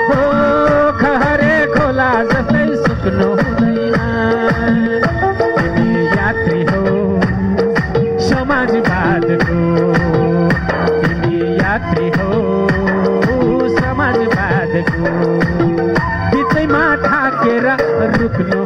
हो खहरे खोला जस्तै सुक्नु हुँदैन। तिमी यात्री हो समाजवादको, तिमी यात्री हो समाजवादको, बिचैमा ठाकेर रुक्नु